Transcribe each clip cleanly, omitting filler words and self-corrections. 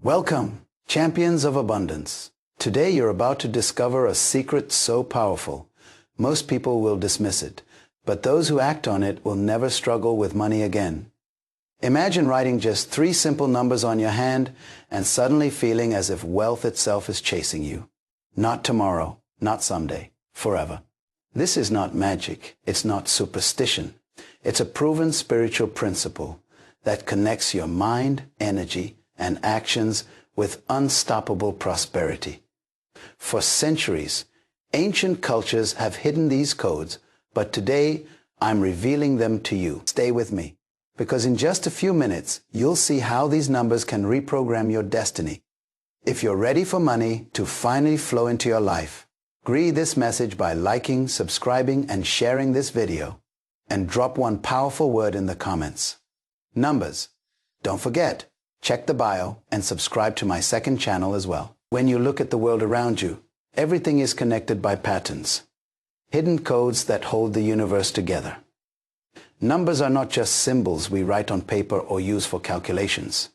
Welcome, champions of abundance. Today you're about to discover a secret so powerful, most people will dismiss it, but those who act on it will never struggle with money again. Imagine writing just 3 simple numbers on your hand and suddenly feeling as if wealth itself is chasing you. Not tomorrow, not someday, forever. This is not magic. It's not superstition. It's a proven spiritual principle that connects your mind, energy, and actions with unstoppable prosperity. For centuries, ancient cultures have hidden these codes, but today I'm revealing them to you. Stay with me, because in just a few minutes, you'll see how these numbers can reprogram your destiny. If you're ready for money to finally flow into your life, agree this message by liking, subscribing, and sharing this video, and drop one powerful word in the comments. Numbers. Don't forget, check the bio and subscribe to my second channel as well. When you look at the world around you, everything is connected by patterns, hidden codes that hold the universe together. Numbers are not just symbols we write on paper or use for calculations.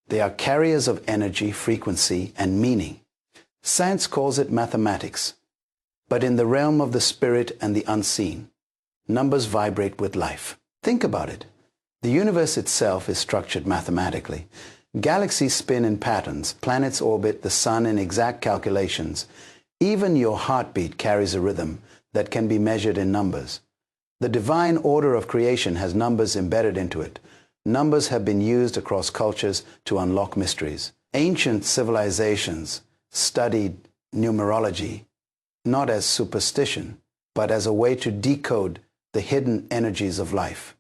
They are carriers of energy, frequency, and meaning. Science calls it mathematics. But in the realm of the spirit and the unseen, numbers vibrate with life. Think about it. The universe itself is structured mathematically. Galaxies spin in patterns, planets orbit the sun in exact calculations. Even your heartbeat carries a rhythm that can be measured in numbers. The divine order of creation has numbers embedded into it. Numbers have been used across cultures to unlock mysteries. Ancient civilizations studied numerology, not as superstition, but as a way to decode the hidden energies of life.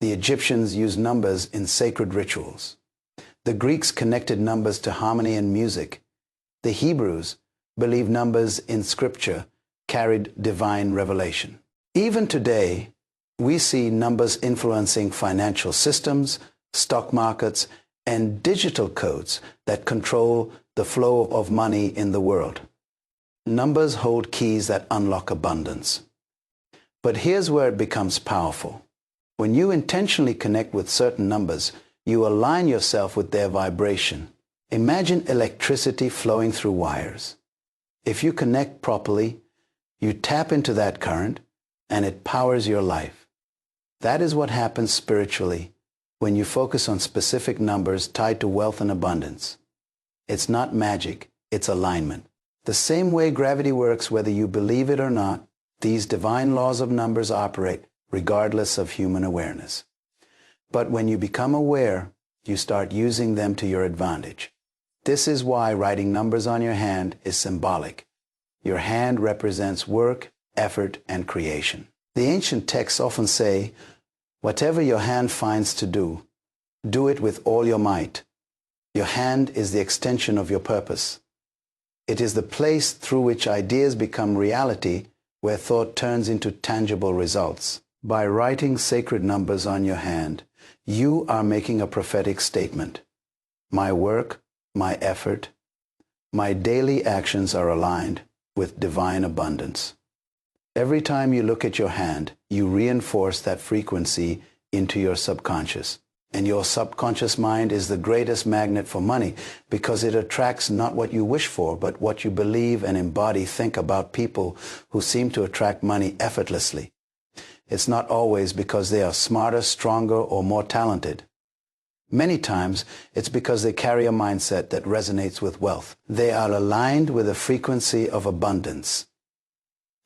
The Egyptians used numbers in sacred rituals. The Greeks connected numbers to harmony and music. The Hebrews believed numbers in scripture carried divine revelation. Even today, we see numbers influencing financial systems, stock markets, and digital codes that control the flow of money in the world. Numbers hold keys that unlock abundance. But here's where it becomes powerful. When you intentionally connect with certain numbers, you align yourself with their vibration. Imagine electricity flowing through wires. If you connect properly, you tap into that current, and it powers your life. That is what happens spiritually when you focus on specific numbers tied to wealth and abundance. It's not magic, it's alignment. The same way gravity works, whether you believe it or not, these divine laws of numbers operate regardless of human awareness. But when you become aware, you start using them to your advantage. This is why writing numbers on your hand is symbolic. Your hand represents work, effort, and creation. The ancient texts often say, "Whatever your hand finds to do, do it with all your might." Your hand is the extension of your purpose. It is the place through which ideas become reality, where thought turns into tangible results. By writing sacred numbers on your hand, you are making a prophetic statement. My work, my effort, my daily actions are aligned with divine abundance. Every time you look at your hand, you reinforce that frequency into your subconscious. And your subconscious mind is the greatest magnet for money because it attracts not what you wish for, but what you believe and embody. Think about people who seem to attract money effortlessly. It's not always because they are smarter, stronger, or more talented. Many times, it's because they carry a mindset that resonates with wealth. They are aligned with a frequency of abundance.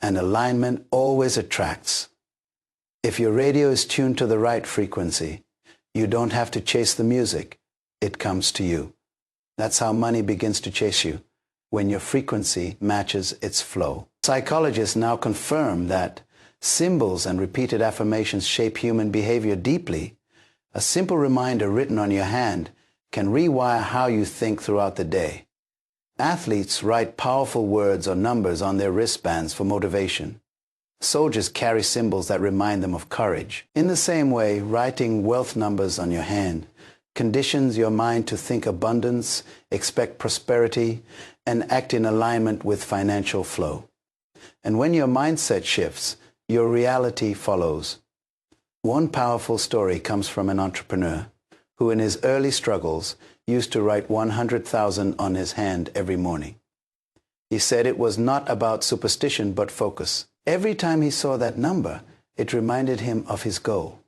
And alignment always attracts. If your radio is tuned to the right frequency, you don't have to chase the music. It comes to you. That's how money begins to chase you, when your frequency matches its flow. Psychologists now confirm that symbols and repeated affirmations shape human behavior deeply. A simple reminder written on your hand can rewire how you think throughout the day. Athletes write powerful words or numbers on their wristbands for motivation. Soldiers carry symbols that remind them of courage. In the same way, writing wealth numbers on your hand conditions your mind to think abundance, expect prosperity, and act in alignment with financial flow. And when your mindset shifts, your reality follows. One powerful story comes from an entrepreneur who in his early struggles used to write 100,000 on his hand every morning. He said it was not about superstition but focus. Every time he saw that number, it reminded him of his goal.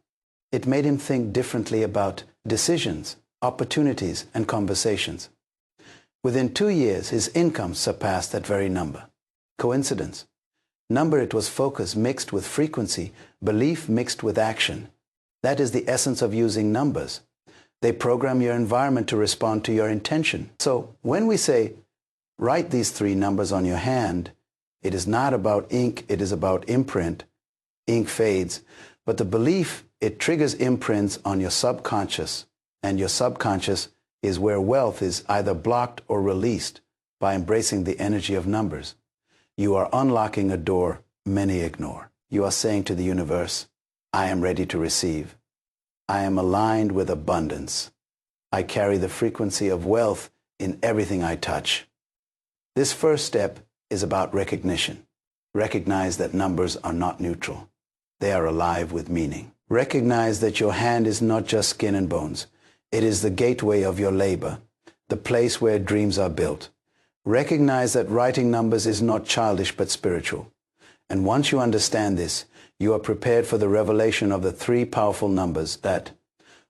It made him think differently about decisions, opportunities, and conversations. Within 2 years, his income surpassed that very number. Coincidence? Number, it was focus mixed with frequency, belief mixed with action. That is the essence of using numbers. They program your environment to respond to your intention. So when we say, write these 3 numbers on your hand, it is not about ink, it is about imprint. Ink fades, but the belief, it triggers imprints on your subconscious, and your subconscious is where wealth is either blocked or released by embracing the energy of numbers. You are unlocking a door many ignore. You are saying to the universe, I am ready to receive. I am aligned with abundance. I carry the frequency of wealth in everything I touch. This first step is about recognition. Recognize that numbers are not neutral. They are alive with meaning. Recognize that your hand is not just skin and bones. It is the gateway of your labor, the place where dreams are built. Recognize that writing numbers is not childish but spiritual. And once you understand this, you are prepared for the revelation of the 3 powerful numbers that,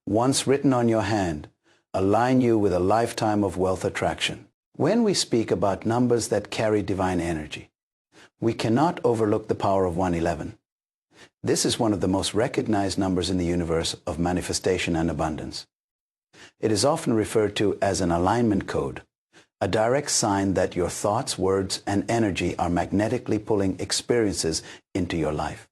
once written on your hand, align you with a lifetime of wealth attraction. When we speak about numbers that carry divine energy, we cannot overlook the power of 111. This is one of the most recognized numbers in the universe of manifestation and abundance. It is often referred to as an alignment code, a direct sign that your thoughts, words, and energy are magnetically pulling experiences into your life.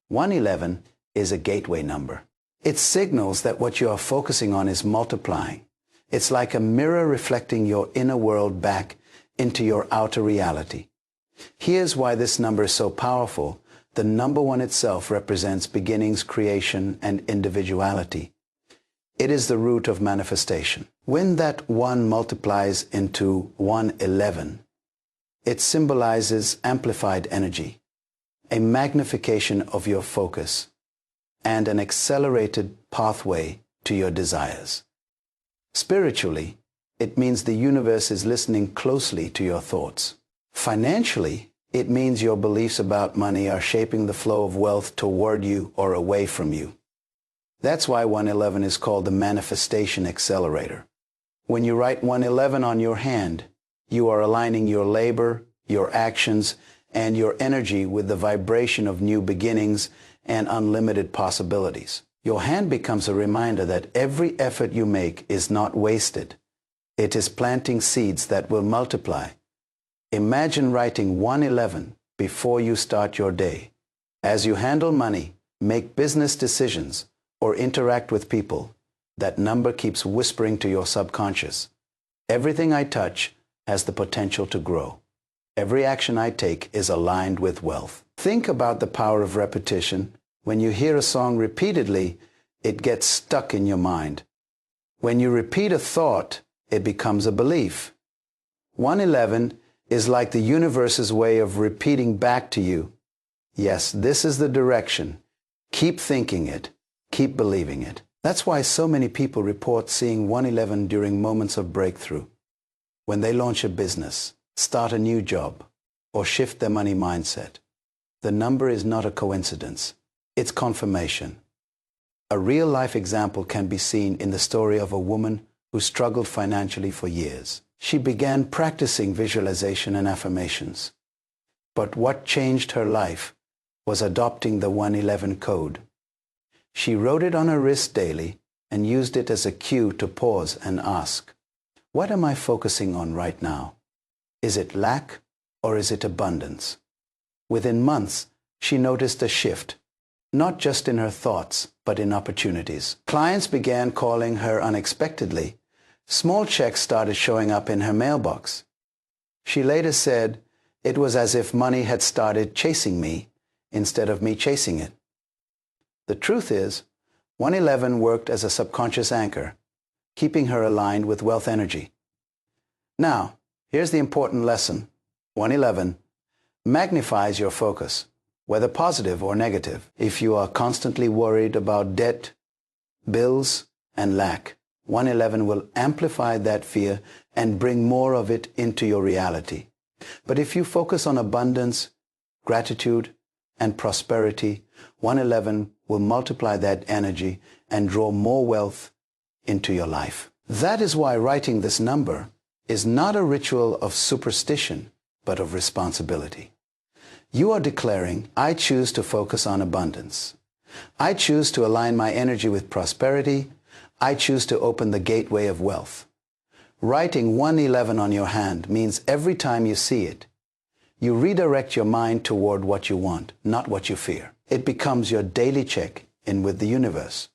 111 is a gateway number. It signals that what you are focusing on is multiplying. It's like a mirror reflecting your inner world back into your outer reality. Here's why this number is so powerful. The number 1 itself represents beginnings, creation, and individuality. It is the root of manifestation. When that 1 multiplies into 111, it symbolizes amplified energy, a magnification of your focus, and an accelerated pathway to your desires. Spiritually, it means the universe is listening closely to your thoughts. Financially, it means your beliefs about money are shaping the flow of wealth toward you or away from you. That's why 111 is called the manifestation accelerator. When you write 111 on your hand, you are aligning your labor, your actions, and your energy with the vibration of new beginnings and unlimited possibilities. Your hand becomes a reminder that every effort you make is not wasted. It is planting seeds that will multiply. Imagine writing 111 before you start your day. As you handle money, make business decisions, or interact with people, that number keeps whispering to your subconscious. Everything I touch has the potential to grow. Every action I take is aligned with wealth. Think about the power of repetition. When you hear a song repeatedly, it gets stuck in your mind. When you repeat a thought, it becomes a belief. 111 is like the universe's way of repeating back to you, yes, this is the direction. Keep thinking it. Keep believing it. That's why so many people report seeing 111 during moments of breakthrough. When they launch a business, start a new job, or shift their money mindset. The number is not a coincidence. It's confirmation. A real-life example can be seen in the story of a woman who struggled financially for years. She began practicing visualization and affirmations. But what changed her life was adopting the 111 code. She wrote it on her wrist daily and used it as a cue to pause and ask, what am I focusing on right now? Is it lack or is it abundance? Within months, she noticed a shift, not just in her thoughts, but in opportunities. Clients began calling her unexpectedly. Small checks started showing up in her mailbox. She later said, it was as if money had started chasing me instead of me chasing it. The truth is, 111 worked as a subconscious anchor, keeping her aligned with wealth energy. Now, here's the important lesson. 111 magnifies your focus, whether positive or negative. If you are constantly worried about debt, bills, and lack, 111 will amplify that fear and bring more of it into your reality. But if you focus on abundance, gratitude, and prosperity, 111 will multiply that energy and draw more wealth into your life. That is why writing this number is not a ritual of superstition, but of responsibility. You are declaring, I choose to focus on abundance. I choose to align my energy with prosperity. I choose to open the gateway of wealth. Writing 111 on your hand means every time you see it, you redirect your mind toward what you want, not what you fear. It becomes your daily check-in with the universe.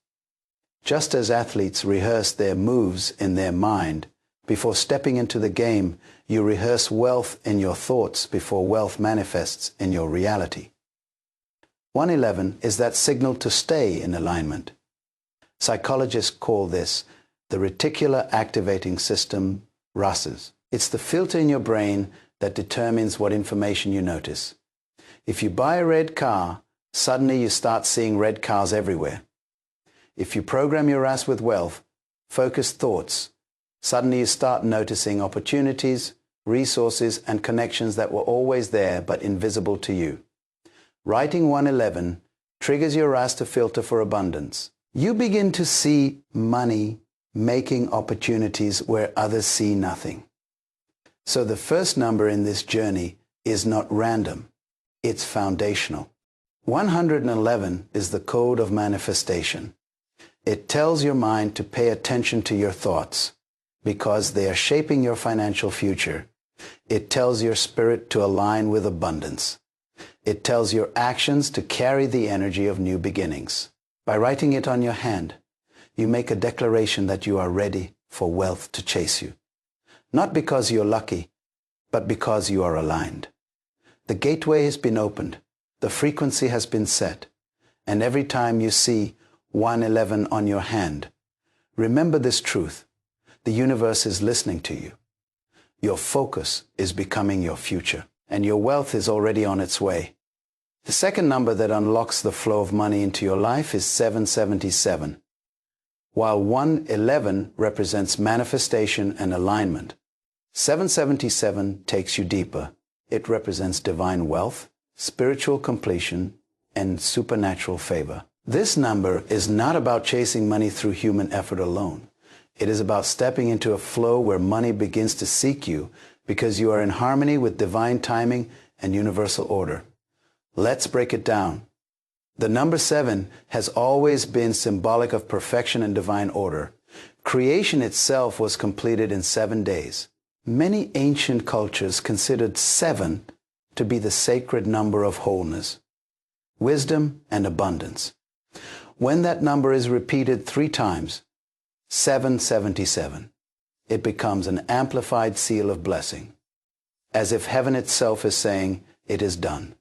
Just as athletes rehearse their moves in their mind before stepping into the game, you rehearse wealth in your thoughts before wealth manifests in your reality. 111 is that signal to stay in alignment. Psychologists call this the reticular activating system, RASes. It's the filter in your brain that determines what information you notice. If you buy a red car, suddenly you start seeing red cars everywhere. If you program your RAS with wealth, focused thoughts, suddenly you start noticing opportunities, resources, and connections that were always there but invisible to you. Writing 111 triggers your RAS to filter for abundance. You begin to see money making opportunities where others see nothing. So the first number in this journey is not random, it's foundational. 111 is the code of manifestation. It tells your mind to pay attention to your thoughts because they are shaping your financial future. It tells your spirit to align with abundance. It tells your actions to carry the energy of new beginnings. By writing it on your hand, you make a declaration that you are ready for wealth to chase you. Not because you're lucky, but because you are aligned. The gateway has been opened, the frequency has been set, and every time you see 111 on your hand, remember this truth. The universe is listening to you. Your focus is becoming your future, and your wealth is already on its way. The second number that unlocks the flow of money into your life is 777. While 111 represents manifestation and alignment, 777 takes you deeper. It represents divine wealth, spiritual completion, and supernatural favor. This number is not about chasing money through human effort alone. It is about stepping into a flow where money begins to seek you because you are in harmony with divine timing and universal order. Let's break it down. The number 7 has always been symbolic of perfection and divine order. Creation itself was completed in 7 days. Many ancient cultures considered 7 to be the sacred number of wholeness, wisdom, and abundance. When that number is repeated 3 times, 777, it becomes an amplified seal of blessing, as if heaven itself is saying, it is done.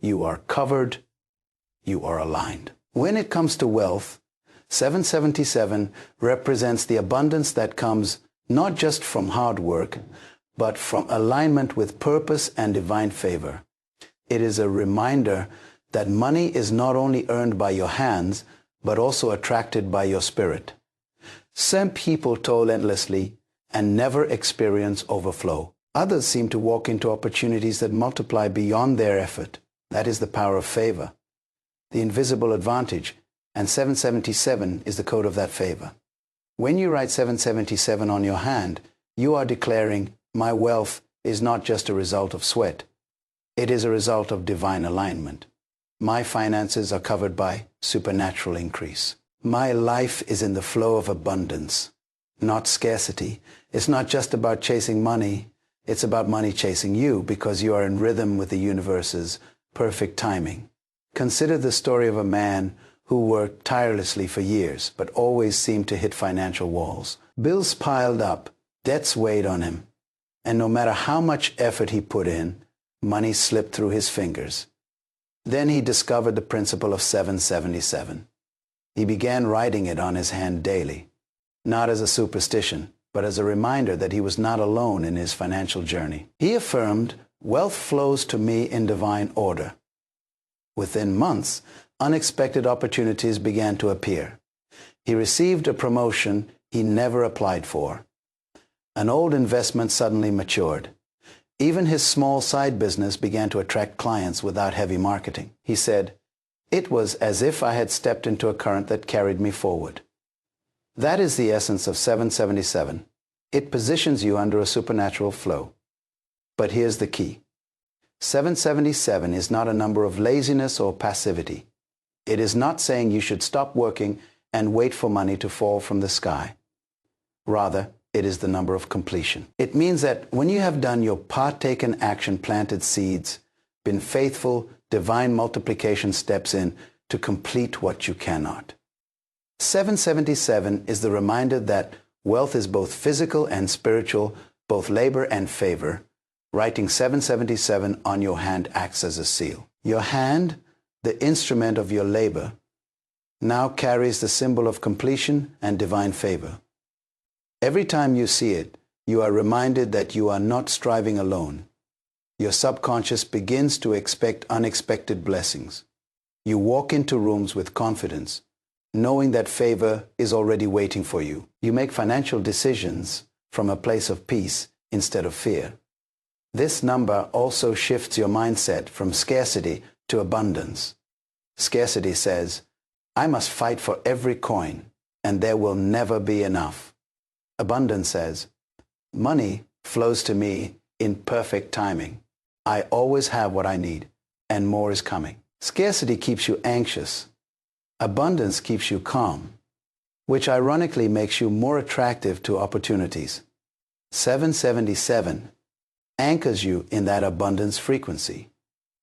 You are covered, you are aligned. When it comes to wealth, 777 represents the abundance that comes not just from hard work, but from alignment with purpose and divine favor. It is a reminder that money is not only earned by your hands, but also attracted by your spirit. Some people toil endlessly and never experience overflow. Others seem to walk into opportunities that multiply beyond their effort. That is the power of favor, the invisible advantage, and 777 is the code of that favor. When you write 777 on your hand, you are declaring, my wealth is not just a result of sweat. It is a result of divine alignment. My finances are covered by supernatural increase. My life is in the flow of abundance, not scarcity. It's not just about chasing money. It's about money chasing you because you are in rhythm with the universe's perfect timing. Consider the story of a man who worked tirelessly for years, but always seemed to hit financial walls. Bills piled up, debts weighed on him, and no matter how much effort he put in, money slipped through his fingers. Then he discovered the principle of 777. He began writing it on his hand daily, not as a superstition, but as a reminder that he was not alone in his financial journey. He affirmed, wealth flows to me in divine order. Within months, unexpected opportunities began to appear. He received a promotion he never applied for. An old investment suddenly matured. Even his small side business began to attract clients without heavy marketing. He said, "It was as if I had stepped into a current that carried me forward." That is the essence of 777. It positions you under a supernatural flow. But here's the key. 777 is not a number of laziness or passivity. It is not saying you should stop working and wait for money to fall from the sky. Rather, it is the number of completion. It means that when you have done your part taken action, planted seeds, been faithful, divine multiplication steps in to complete what you cannot. 777 is the reminder that wealth is both physical and spiritual, both labor and favor. Writing 777 on your hand acts as a seal. Your hand, the instrument of your labor, now carries the symbol of completion and divine favor. Every time you see it, you are reminded that you are not striving alone. Your subconscious begins to expect unexpected blessings. You walk into rooms with confidence, knowing that favor is already waiting for you. You make financial decisions from a place of peace instead of fear. This number also shifts your mindset from scarcity to abundance. Scarcity says, "I must fight for every coin, and there will never be enough." Abundance says, "Money flows to me in perfect timing. I always have what I need, and more is coming." Scarcity keeps you anxious. Abundance keeps you calm, which ironically makes you more attractive to opportunities. 777 anchors you in that abundance frequency.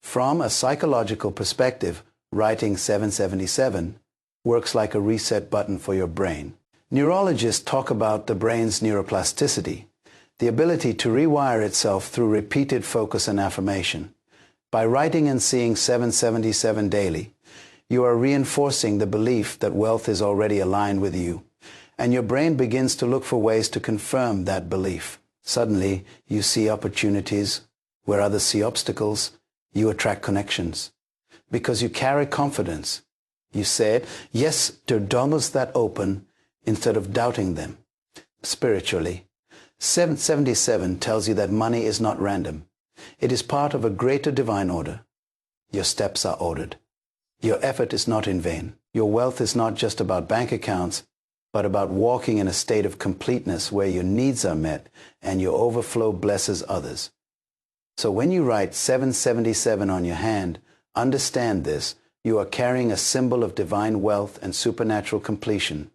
From a psychological perspective, writing 777 works like a reset button for your brain. Neurologists talk about the brain's neuroplasticity, the ability to rewire itself through repeated focus and affirmation. By writing and seeing 777 daily, you are reinforcing the belief that wealth is already aligned with you, and your brain begins to look for ways to confirm that belief. Suddenly, you see opportunities where others see obstacles. You attract connections because you carry confidence. You said yes to doors that open instead of doubting them. Spiritually, 777 tells you that money is not random. It is part of a greater divine order. Your steps are ordered. Your effort is not in vain. Your wealth is not just about bank accounts, but about walking in a state of completeness where your needs are met and your overflow blesses others. So when you write 777 on your hand, understand this. You are carrying a symbol of divine wealth and supernatural completion.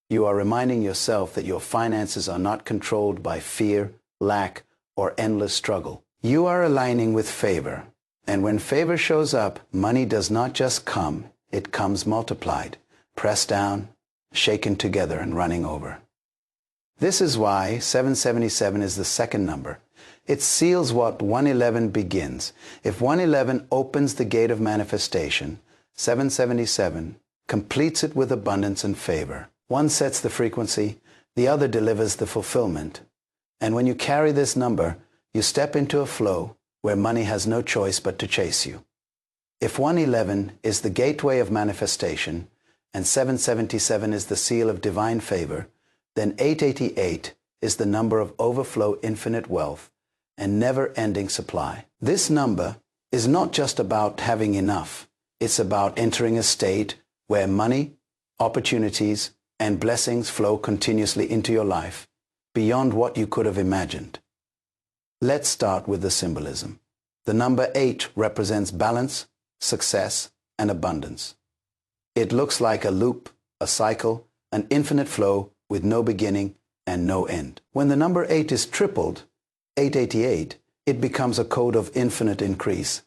You are reminding yourself that your finances are not controlled by fear, lack, or endless struggle. You are aligning with favor. And when favor shows up, money does not just come, it comes multiplied, pressed down, shaken together, and running over. This is why 777 is the second number. It seals what 111 begins. If 111 opens the gate of manifestation, 777 completes it with abundance and favor. One sets the frequency, the other delivers the fulfillment. And when you carry this number, you step into a flow where money has no choice but to chase you. If 111 is the gateway of manifestation and 777 is the seal of divine favor, then 888 is the number of overflow infinite wealth and never-ending supply. This number is not just about having enough. It's about entering a state where money, opportunities, and blessings flow continuously into your life, beyond what you could have imagined. Let's start with the symbolism. The number 8 represents balance, success, and abundance. It looks like a loop, a cycle, an infinite flow with no beginning and no end. When the number 8 is tripled, 888, it becomes a code of infinite increase.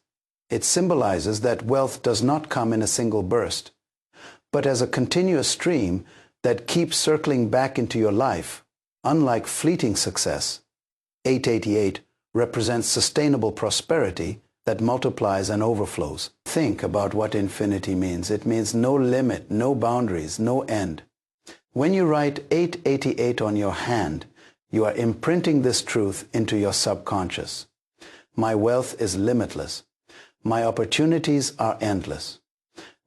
It symbolizes that wealth does not come in a single burst, but as a continuous stream that keeps circling back into your life. Unlike fleeting success, 888 represents sustainable prosperity that multiplies and overflows. Think about what infinity means. It means no limit, no boundaries, no end. When you write 888 on your hand, you are imprinting this truth into your subconscious. My wealth is limitless. My opportunities are endless.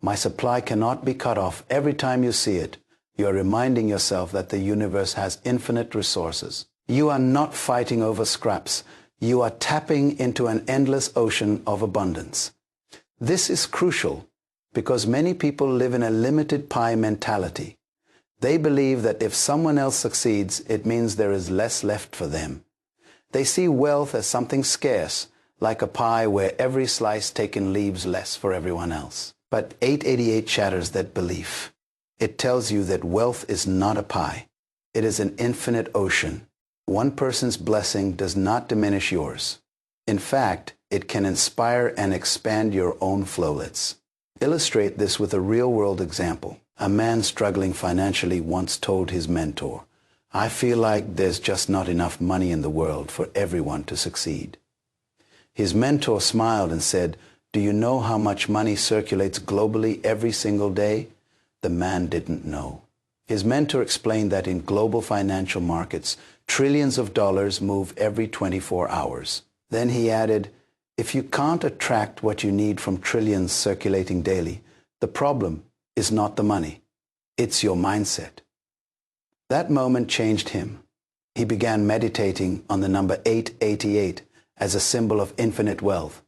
My supply cannot be cut off. Every time you see it, You are reminding yourself that the universe has infinite resources. You are not fighting over scraps. You are tapping into an endless ocean of abundance. This is crucial because many people live in a limited pie mentality. They believe that if someone else succeeds, it means there is less left for them. They see wealth as something scarce, like a pie where every slice taken leaves less for everyone else. But 888 shatters that belief. It tells you that wealth is not a pie. It is an infinite ocean. One person's blessing does not diminish yours. In fact, it can inspire and expand your own flowlets. Illustrate this with a real-world example. A man struggling financially once told his mentor, "I feel like there's just not enough money in the world for everyone to succeed." His mentor smiled and said, "Do you know how much money circulates globally every single day?" The man didn't know. His mentor explained that in global financial markets, trillions of dollars move every 24 hours. Then he added, "If you can't attract what you need from trillions circulating daily, the problem is not the money. It's your mindset." That moment changed him. He began meditating on the number 888 as a symbol of infinite wealth.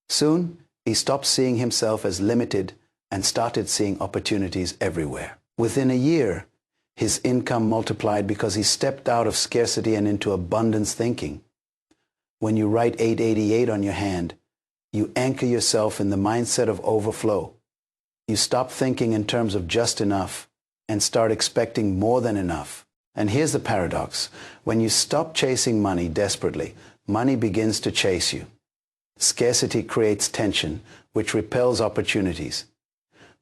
Soon, he stopped seeing himself as limited and started seeing opportunities everywhere. Within a year, his income multiplied because he stepped out of scarcity and into abundance thinking. When you write 888 on your hand, you anchor yourself in the mindset of overflow. You stop thinking in terms of just enough and start expecting more than enough. And here's the paradox. When you stop chasing money desperately, money begins to chase you. Scarcity creates tension, which repels opportunities.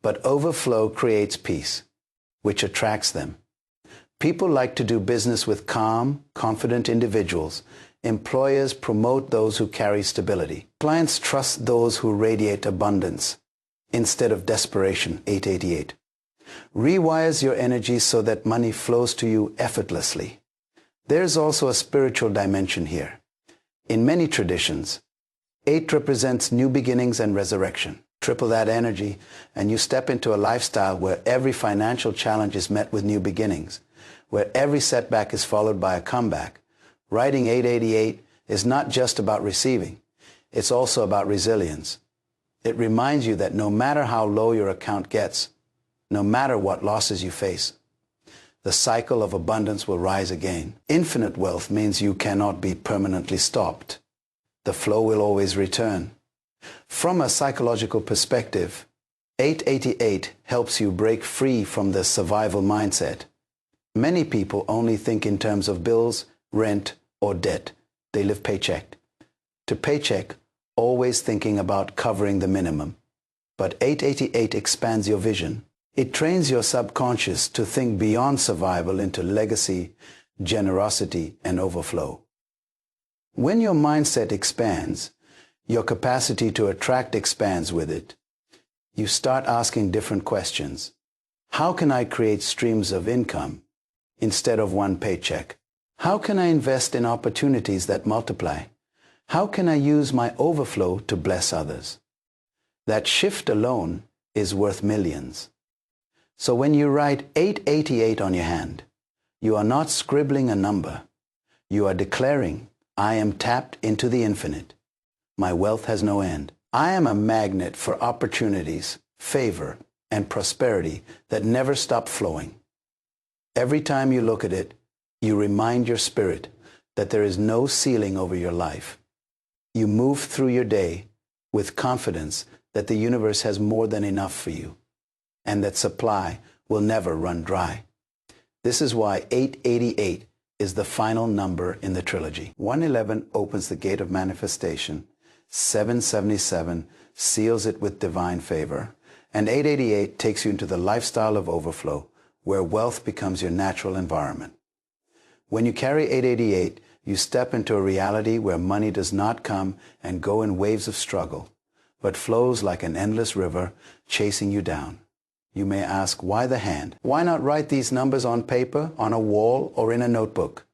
But overflow creates peace, which attracts them. People like to do business with calm, confident individuals. Employers promote those who carry stability. Clients trust those who radiate abundance instead of desperation. 888 rewires your energy so that money flows to you effortlessly. There's also a spiritual dimension here. In many traditions, 8 represents new beginnings and resurrection. Triple that energy, and you step into a lifestyle where every financial challenge is met with new beginnings, where every setback is followed by a comeback. Writing 888 is not just about receiving. It's also about resilience. It reminds you that no matter how low your account gets, no matter what losses you face, the cycle of abundance will rise again. Infinite wealth means you cannot be permanently stopped. The flow will always return. From a psychological perspective, 888 helps you break free from the survival mindset. Many people only think in terms of bills, rent, or debt. They live paycheck to paycheck, always thinking about covering the minimum. But 888 expands your vision. It trains your subconscious to think beyond survival into legacy, generosity, and overflow. When your mindset expands, your capacity to attract expands with it. You start asking different questions. How can I create streams of income instead of one paycheck? How can I invest in opportunities that multiply? How can I use my overflow to bless others? That shift alone is worth millions. So when you write 888 on your hand, you are not scribbling a number. You are declaring, I am tapped into the infinite. My wealth has no end. I am a magnet for opportunities, favor, and prosperity that never stop flowing. Every time you look at it, you remind your spirit that there is no ceiling over your life. You move through your day with confidence that the universe has more than enough for you and that supply will never run dry. This is why 888 is the final number in the trilogy. 111 opens the gate of manifestation, 777 seals it with divine favor, and 888 takes you into the lifestyle of overflow, where wealth becomes your natural environment. When you carry 888, you step into a reality where money does not come and go in waves of struggle, but flows like an endless river chasing you down. You may ask, why the hand? Why not write these numbers on paper, on a wall, or in a notebook?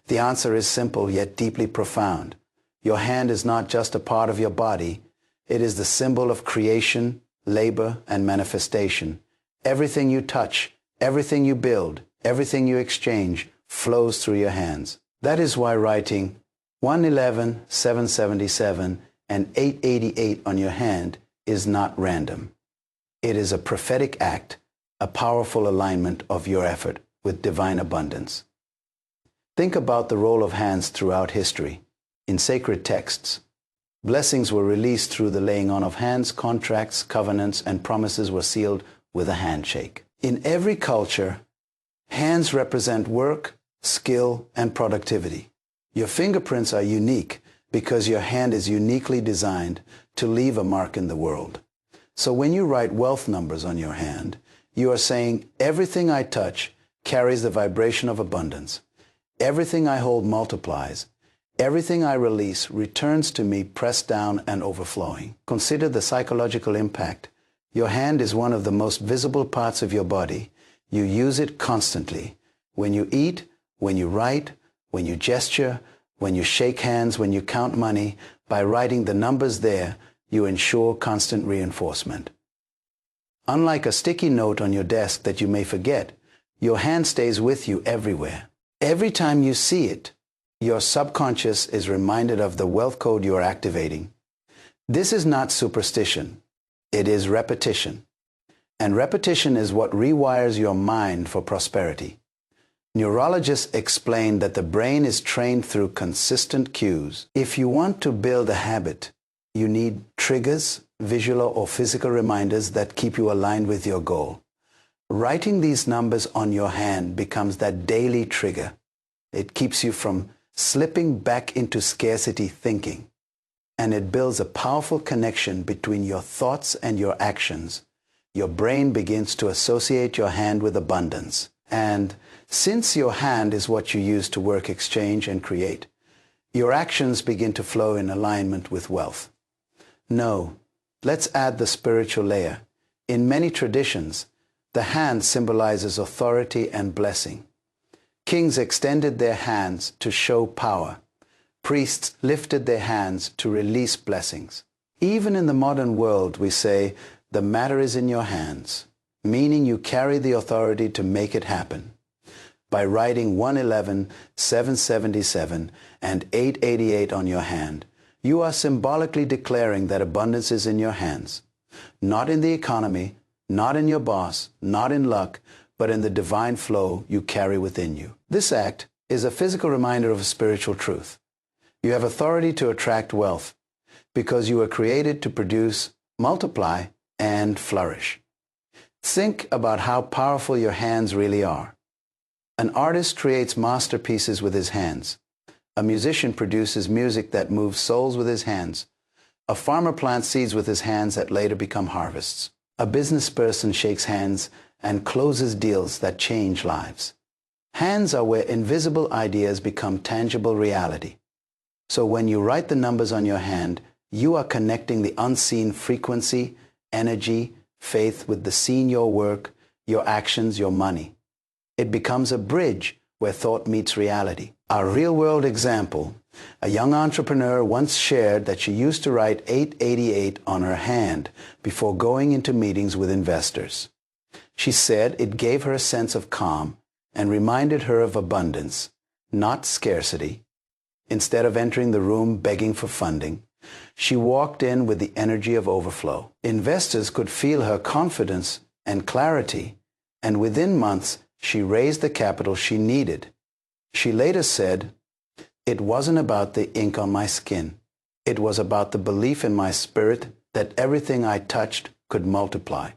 The answer is simple yet deeply profound. Your hand is not just a part of your body. It is the symbol of creation, labor, and manifestation. Everything you touch, Everything you build, everything you exchange, flows through your hands. That is why writing 111, 777, and 888 on your hand is not random. It is a prophetic act, a powerful alignment of your effort with divine abundance. Think about the role of hands throughout history. In sacred texts, blessings were released through the laying on of hands, contracts, covenants, and promises were sealed with a handshake. In every culture, hands represent work, skill, and productivity. Your fingerprints are unique because your hand is uniquely designed to leave a mark in the world. So when you write wealth numbers on your hand, you are saying, everything I touch carries the vibration of abundance. Everything I hold multiplies. Everything I release returns to me pressed down and overflowing. Consider the psychological impact. Your hand is one of the most visible parts of your body. You use it constantly. When you eat, when you write, when you gesture, when you shake hands, when you count money, by writing the numbers there, you ensure constant reinforcement. Unlike a sticky note on your desk that you may forget, your hand stays with you everywhere. Every time you see it, your subconscious is reminded of the wealth code you are activating. This is not superstition. It is repetition. And repetition is what rewires your mind for prosperity. Neurologists explain that the brain is trained through consistent cues. If you want to build a habit, you need triggers, visual or physical reminders that keep you aligned with your goal. Writing these numbers on your hand becomes that daily trigger. It keeps you from slipping back into scarcity thinking. And it builds a powerful connection between your thoughts and your actions. Your brain begins to associate your hand with abundance. And since your hand is what you use to work, exchange, and create, your actions begin to flow in alignment with wealth. No, let's add the spiritual layer. In many traditions, the hand symbolizes authority and blessing. Kings extended their hands to show power. Priests lifted their hands to release blessings. Even in the modern world, we say, the matter is in your hands, meaning you carry the authority to make it happen. By writing 111, 777, and 888 on your hand, you are symbolically declaring that abundance is in your hands, not in the economy, not in your boss, not in luck, but in the divine flow you carry within you. This act is a physical reminder of a spiritual truth. You have authority to attract wealth because you were created to produce, multiply, and flourish. Think about how powerful your hands really are. An artist creates masterpieces with his hands. A musician produces music that moves souls with his hands. A farmer plants seeds with his hands that later become harvests. A business person shakes hands and closes deals that change lives. Hands are where invisible ideas become tangible reality. So when you write the numbers on your hand, you are connecting the unseen frequency, energy, faith with the seen, your work, your actions, your money. It becomes a bridge where thought meets reality. A real-world example, a young entrepreneur once shared that she used to write 888 on her hand before going into meetings with investors. She said it gave her a sense of calm and reminded her of abundance, not scarcity. Instead of entering the room begging for funding, she walked in with the energy of overflow. Investors could feel her confidence and clarity, and within months, she raised the capital she needed. She later said, "It wasn't about the ink on my skin. It was about the belief in my spirit that everything I touched could multiply."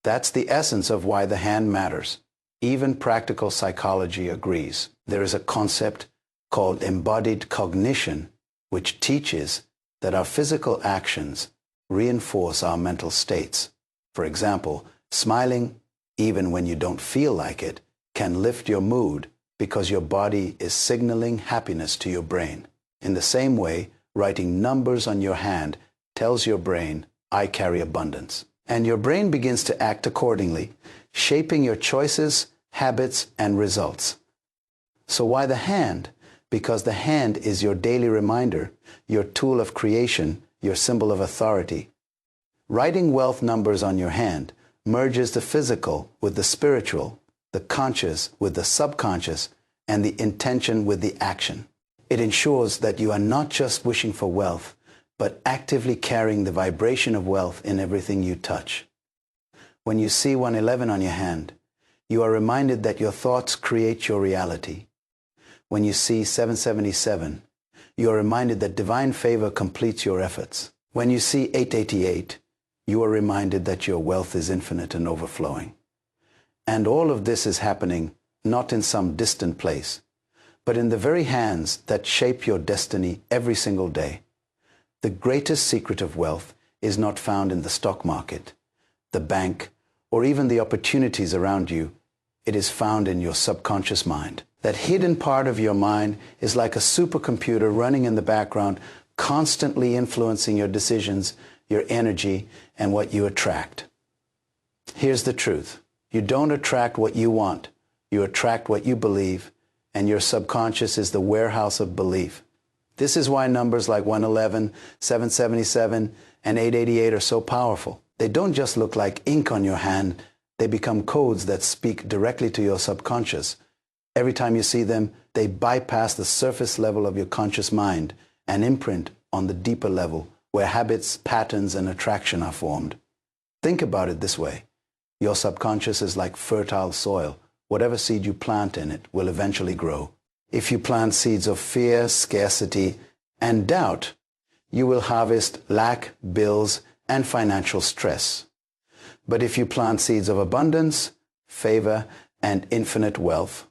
That's the essence of why the hand matters. Even practical psychology agrees. There is a concept called embodied cognition, which teaches that our physical actions reinforce our mental states. For example, smiling, even when you don't feel like it, can lift your mood because your body is signaling happiness to your brain. In the same way, writing numbers on your hand tells your brain, "I carry abundance." And your brain begins to act accordingly, shaping your choices, habits, and results. So why the hand? Because the hand is your daily reminder, your tool of creation, your symbol of authority. Writing wealth numbers on your hand merges the physical with the spiritual, the conscious with the subconscious, and the intention with the action. It ensures that you are not just wishing for wealth, but actively carrying the vibration of wealth in everything you touch. When you see 111 on your hand, you are reminded that your thoughts create your reality. When you see 777, you are reminded that divine favor completes your efforts. When you see 888, you are reminded that your wealth is infinite and overflowing. And all of this is happening not in some distant place, but in the very hands that shape your destiny every single day. The greatest secret of wealth is not found in the stock market, the bank, or even the opportunities around you. It is found in your subconscious mind. That hidden part of your mind is like a supercomputer running in the background, constantly influencing your decisions, your energy, and what you attract. Here's the truth. You don't attract what you want. You attract what you believe, and your subconscious is the warehouse of belief. This is why numbers like 111, 777, and 888 are so powerful. They don't just look like ink on your hand. They become codes that speak directly to your subconscious. Every time you see them, they bypass the surface level of your conscious mind and imprint on the deeper level where habits, patterns, and attraction are formed. Think about it this way. Your subconscious is like fertile soil. Whatever seed you plant in it will eventually grow. If you plant seeds of fear, scarcity, and doubt, you will harvest lack, bills, and financial stress. But if you plant seeds of abundance, favor, and infinite wealth,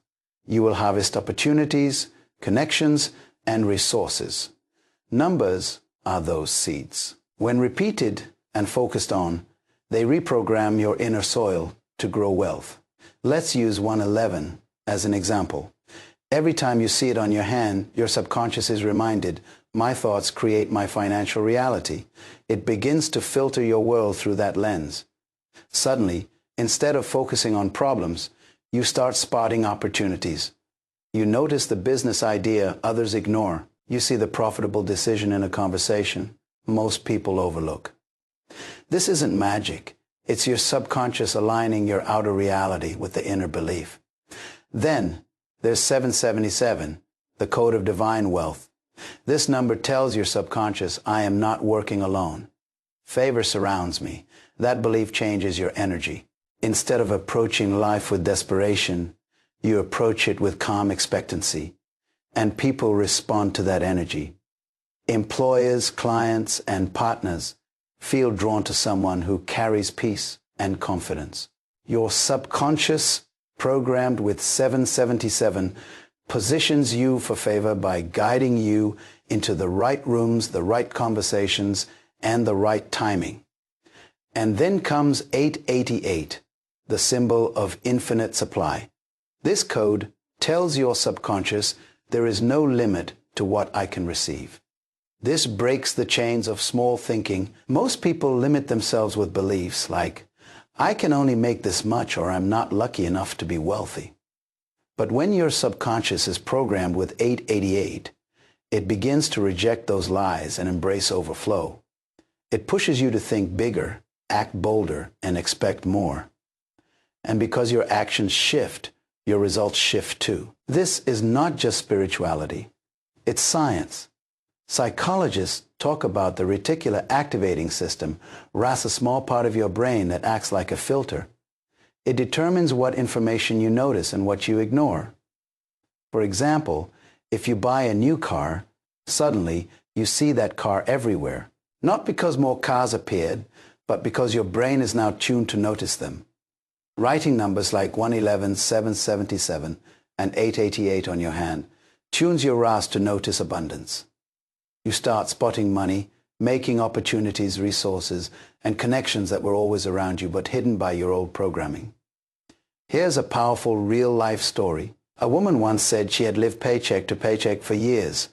you will harvest opportunities, connections, and resources. Numbers are those seeds. When repeated and focused on, they reprogram your inner soil to grow wealth. Let's use 111 as an example. Every time you see it on your hand, your subconscious is reminded, my thoughts create my financial reality. It begins to filter your world through that lens. Suddenly, instead of focusing on problems, you start spotting opportunities. You notice the business idea others ignore. You see the profitable decision in a conversation most people overlook. This isn't magic. It's your subconscious aligning your outer reality with the inner belief. Then, there's 777, the code of divine wealth. This number tells your subconscious, I am not working alone. Favor surrounds me. That belief changes your energy. Instead of approaching life with desperation, you approach it with calm expectancy, and people respond to that energy. Employers, clients, and partners feel drawn to someone who carries peace and confidence. Your subconscious, programmed with 777, positions you for favor by guiding you into the right rooms, the right conversations, and the right timing. And then comes 888, the symbol of infinite supply. This code tells your subconscious there is no limit to what I can receive. This breaks the chains of small thinking. Most people limit themselves with beliefs like, I can only make this much or I'm not lucky enough to be wealthy. But when your subconscious is programmed with 888, it begins to reject those lies and embrace overflow. It pushes you to think bigger, act bolder, and expect more. And because your actions shift, your results shift too. This is not just spirituality. It's science. Psychologists talk about the reticular activating system, RAS, a small part of your brain that acts like a filter. It determines what information you notice and what you ignore. For example, if you buy a new car, suddenly you see that car everywhere. Not because more cars appeared, but because your brain is now tuned to notice them. Writing numbers like 111, 777, and 888 on your hand tunes your RAS to notice abundance. You start spotting money, making opportunities, resources, and connections that were always around you but hidden by your old programming. Here's a powerful real-life story. A woman once said she had lived paycheck to paycheck for years.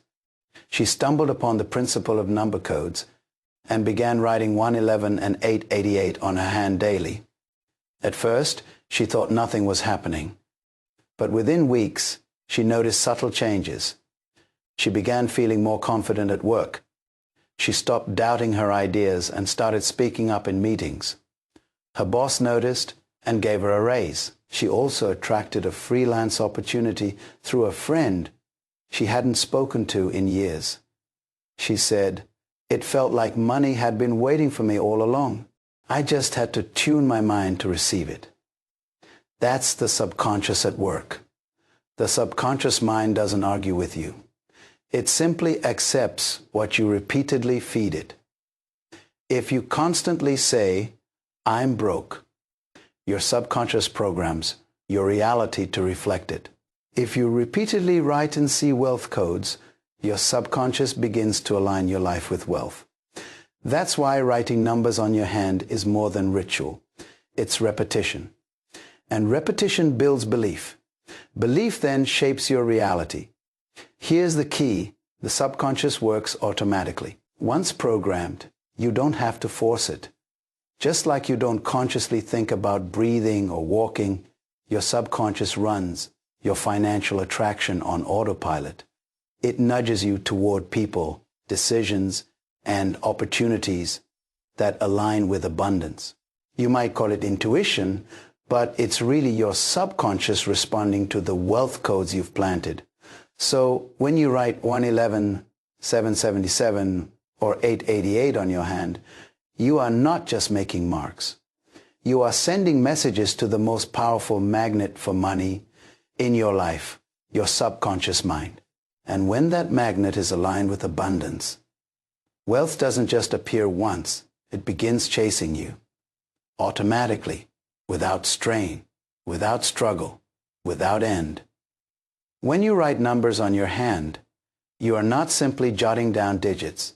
She stumbled upon the principle of number codes and began writing 111 and 888 on her hand daily. At first, she thought nothing was happening. But within weeks, she noticed subtle changes. She began feeling more confident at work. She stopped doubting her ideas and started speaking up in meetings. Her boss noticed and gave her a raise. She also attracted a freelance opportunity through a friend she hadn't spoken to in years. She said, "It felt like money had been waiting for me all along. I just had to tune my mind to receive it." That's the subconscious at work. The subconscious mind doesn't argue with you. It simply accepts what you repeatedly feed it. If you constantly say, "I'm broke," your subconscious programs your reality to reflect it. If you repeatedly write and see wealth codes, your subconscious begins to align your life with wealth. That's why writing numbers on your hand is more than ritual. It's repetition. And repetition builds belief. Belief then shapes your reality. Here's the key. The subconscious works automatically. Once programmed, you don't have to force it. Just like you don't consciously think about breathing or walking, your subconscious runs your financial attraction on autopilot. It nudges you toward people, decisions, and opportunities that align with abundance. You might call it intuition, but it's really your subconscious responding to the wealth codes you've planted. So when you write 111, 777, or 888 on your hand, you are not just making marks. You are sending messages to the most powerful magnet for money in your life, your subconscious mind. And when that magnet is aligned with abundance, wealth doesn't just appear once, it begins chasing you. Automatically, without strain, without struggle, without end. When you write numbers on your hand, you are not simply jotting down digits.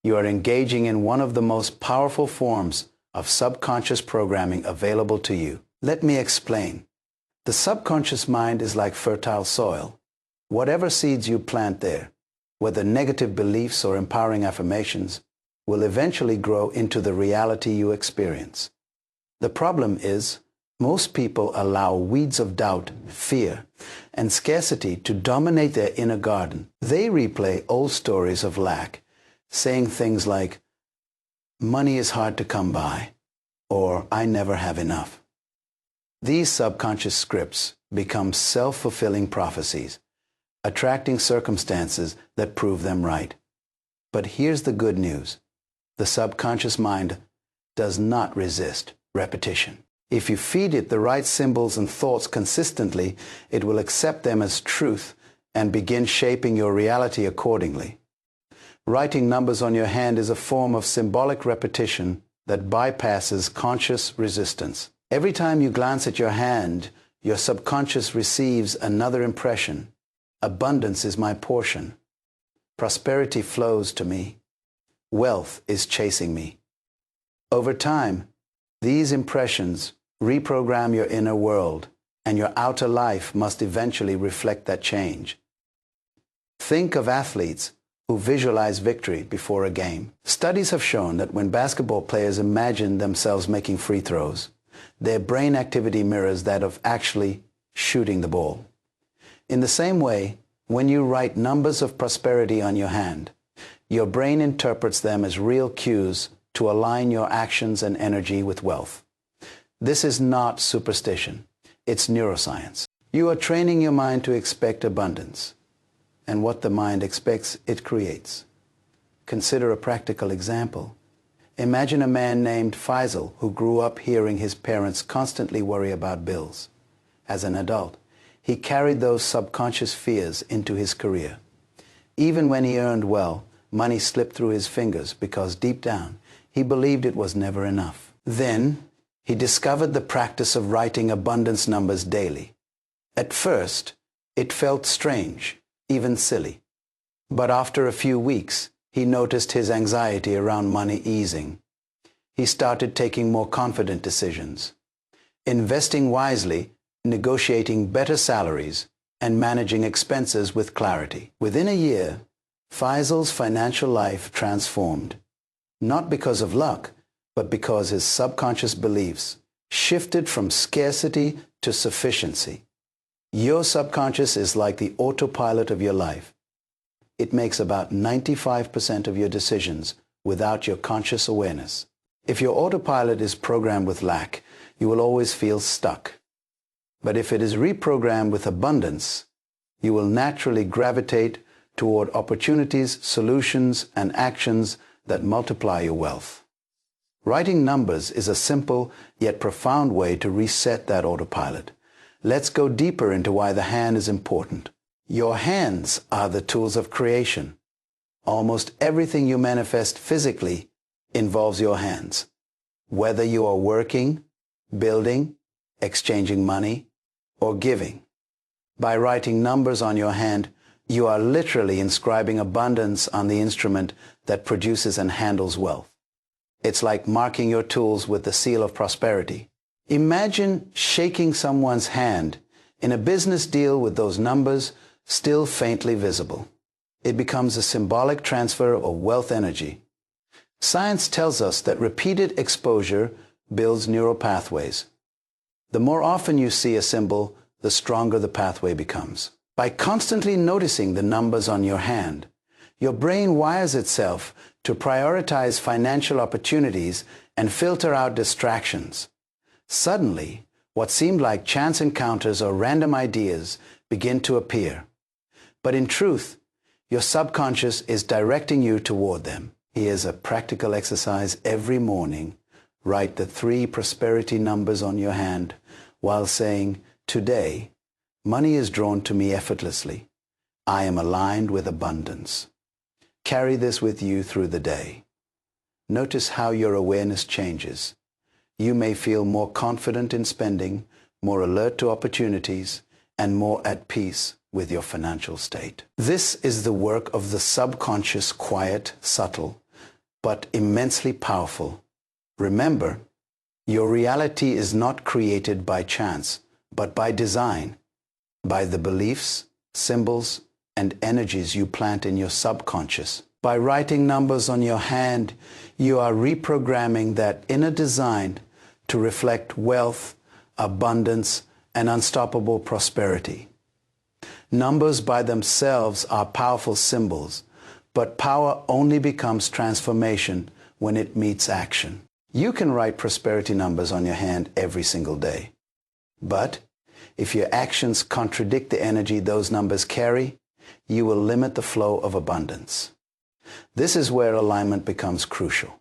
You are engaging in one of the most powerful forms of subconscious programming available to you. Let me explain. The subconscious mind is like fertile soil. Whatever seeds you plant there, whether negative beliefs or empowering affirmations, will eventually grow into the reality you experience. The problem is, most people allow weeds of doubt, fear, and scarcity to dominate their inner garden. They replay old stories of lack, saying things like, "Money is hard to come by," or "I never have enough." These subconscious scripts become self-fulfilling prophecies, attracting circumstances that prove them right. But here's the good news. The subconscious mind does not resist repetition. If you feed it the right symbols and thoughts consistently, it will accept them as truth and begin shaping your reality accordingly. Writing numbers on your hand is a form of symbolic repetition that bypasses conscious resistance. Every time you glance at your hand, your subconscious receives another impression. Abundance is my portion. Prosperity flows to me. Wealth is chasing me. Over time, these impressions reprogram your inner world, and your outer life must eventually reflect that change. Think of athletes who visualize victory before a game. Studies have shown that when basketball players imagine themselves making free throws, their brain activity mirrors that of actually shooting the ball. In the same way, when you write numbers of prosperity on your hand, your brain interprets them as real cues to align your actions and energy with wealth. This is not superstition. It's neuroscience. You are training your mind to expect abundance. And what the mind expects, it creates. Consider a practical example. Imagine a man named Faisal who grew up hearing his parents constantly worry about bills. As an adult, he carried those subconscious fears into his career. Even when he earned well, money slipped through his fingers because deep down, he believed it was never enough. Then, he discovered the practice of writing abundance numbers daily. At first, it felt strange, even silly. But after a few weeks, he noticed his anxiety around money easing. He started taking more confident decisions, investing wisely, negotiating better salaries, and managing expenses with clarity. Within a year, Faisal's financial life transformed, not because of luck, but because his subconscious beliefs shifted from scarcity to sufficiency. Your subconscious is like the autopilot of your life. It makes about 95% of your decisions without your conscious awareness. If your autopilot is programmed with lack, you will always feel stuck. But if it is reprogrammed with abundance, you will naturally gravitate toward opportunities, solutions, and actions that multiply your wealth. Writing numbers is a simple yet profound way to reset that autopilot. Let's go deeper into why the hand is important. Your hands are the tools of creation. Almost everything you manifest physically involves your hands. Whether you are working, building, exchanging money, or giving. By writing numbers on your hand, you are literally inscribing abundance on the instrument that produces and handles wealth. It's like marking your tools with the seal of prosperity. Imagine shaking someone's hand in a business deal with those numbers still faintly visible. It becomes a symbolic transfer of wealth energy. Science tells us that repeated exposure builds neural pathways. The more often you see a symbol, the stronger the pathway becomes. By constantly noticing the numbers on your hand, your brain wires itself to prioritize financial opportunities and filter out distractions. Suddenly, what seemed like chance encounters or random ideas begin to appear. But in truth, your subconscious is directing you toward them. Here's a practical exercise every morning. Write the 3 prosperity numbers on your hand while saying, "Today, money is drawn to me effortlessly. I am aligned with abundance." Carry this with you through the day. Notice how your awareness changes. You may feel more confident in spending, more alert to opportunities, and more at peace with your financial state. This is the work of the subconscious, quiet, subtle, but immensely powerful. Remember, your reality is not created by chance, but by design, by the beliefs, symbols, and energies you plant in your subconscious. By writing numbers on your hand, you are reprogramming that inner design to reflect wealth, abundance, and unstoppable prosperity. Numbers by themselves are powerful symbols, but power only becomes transformation when it meets action. You can write prosperity numbers on your hand every single day. But if your actions contradict the energy those numbers carry, you will limit the flow of abundance. This is where alignment becomes crucial.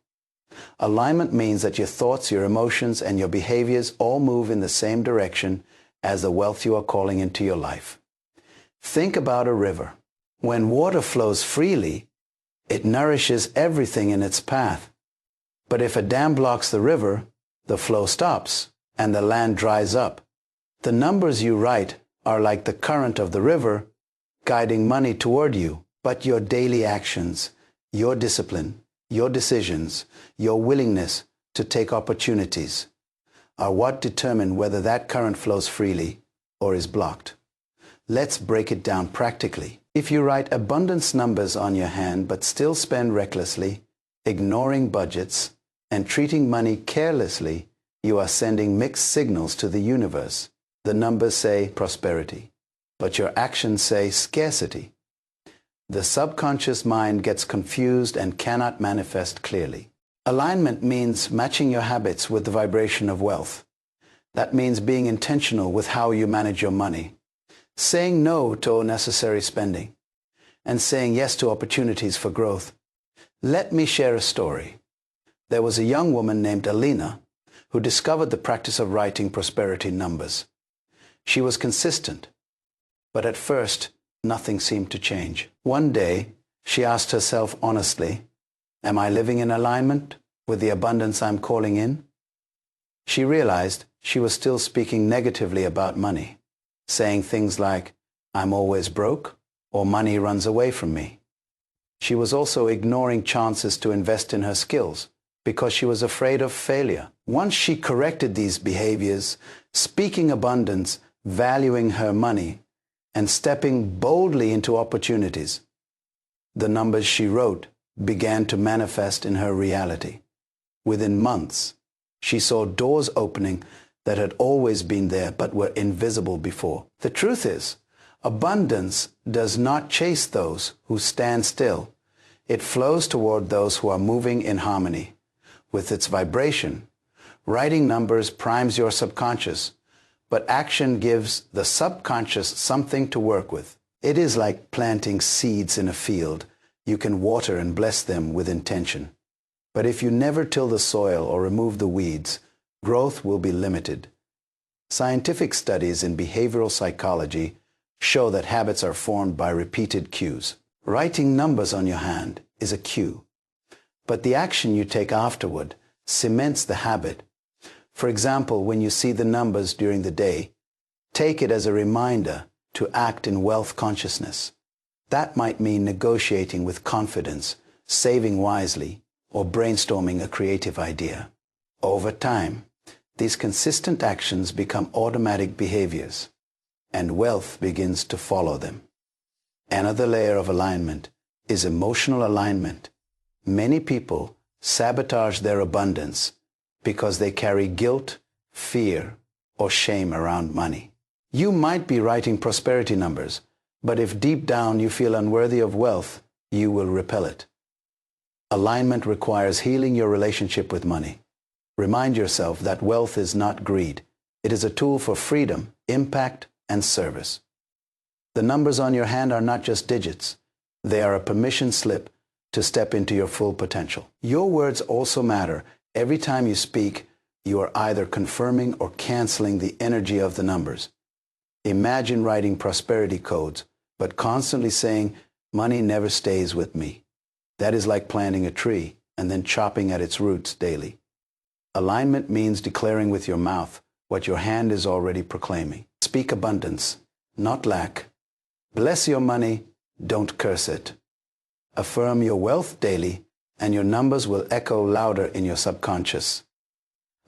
Alignment means that your thoughts, your emotions, and your behaviors all move in the same direction as the wealth you are calling into your life. Think about a river. When water flows freely, it nourishes everything in its path. But if a dam blocks the river, the flow stops and the land dries up. The numbers you write are like the current of the river, guiding money toward you, but your daily actions, your discipline, your decisions, your willingness to take opportunities are what determine whether that current flows freely or is blocked. Let's break it down practically. If you write abundance numbers on your hand but still spend recklessly, ignoring budgets, and treating money carelessly, you are sending mixed signals to the universe. The numbers say prosperity, but your actions say scarcity. The subconscious mind gets confused and cannot manifest clearly. Alignment means matching your habits with the vibration of wealth. That means being intentional with how you manage your money, saying no to unnecessary spending, and saying yes to opportunities for growth. Let me share a story. There was a young woman named Alina who discovered the practice of writing prosperity numbers. She was consistent, but at first, nothing seemed to change. One day, she asked herself honestly, "Am I living in alignment with the abundance I'm calling in?" She realized she was still speaking negatively about money, saying things like, "I'm always broke," or "money runs away from me." She was also ignoring chances to invest in her skills because she was afraid of failure. Once she corrected these behaviors, speaking abundance, valuing her money, and stepping boldly into opportunities, the numbers she wrote began to manifest in her reality. Within months, she saw doors opening that had always been there but were invisible before. The truth is, abundance does not chase those who stand still. It flows toward those who are moving in harmony. with its vibration. Writing numbers primes your subconscious, but action gives the subconscious something to work with. It is like planting seeds in a field. You can water and bless them with intention. But if you never till the soil or remove the weeds, growth will be limited. Scientific studies in behavioral psychology show that habits are formed by repeated cues. Writing numbers on your hand is a cue, but the action you take afterward cements the habit. For example, when you see the numbers during the day, take it as a reminder to act in wealth consciousness. That might mean negotiating with confidence, saving wisely, or brainstorming a creative idea. Over time, these consistent actions become automatic behaviors, and wealth begins to follow them. Another layer of alignment is emotional alignment. Many people sabotage their abundance because they carry guilt, fear, or shame around money. You might be writing prosperity numbers, but if deep down you feel unworthy of wealth, you will repel it. Alignment requires healing your relationship with money. Remind yourself that wealth is not greed. It is a tool for freedom, impact, and service. The numbers on your hand are not just digits. They are a permission slip to step into your full potential. Your words also matter. Every time you speak, you are either confirming or canceling the energy of the numbers. Imagine writing prosperity codes, but constantly saying, "Money never stays with me." That is like planting a tree and then chopping at its roots daily. Alignment means declaring with your mouth what your hand is already proclaiming. Speak abundance, not lack. Bless your money, don't curse it. Affirm your wealth daily, and your numbers will echo louder in your subconscious.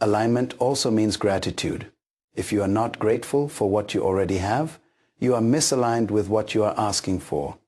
Alignment also means gratitude. If you are not grateful for what you already have, you are misaligned with what you are asking for.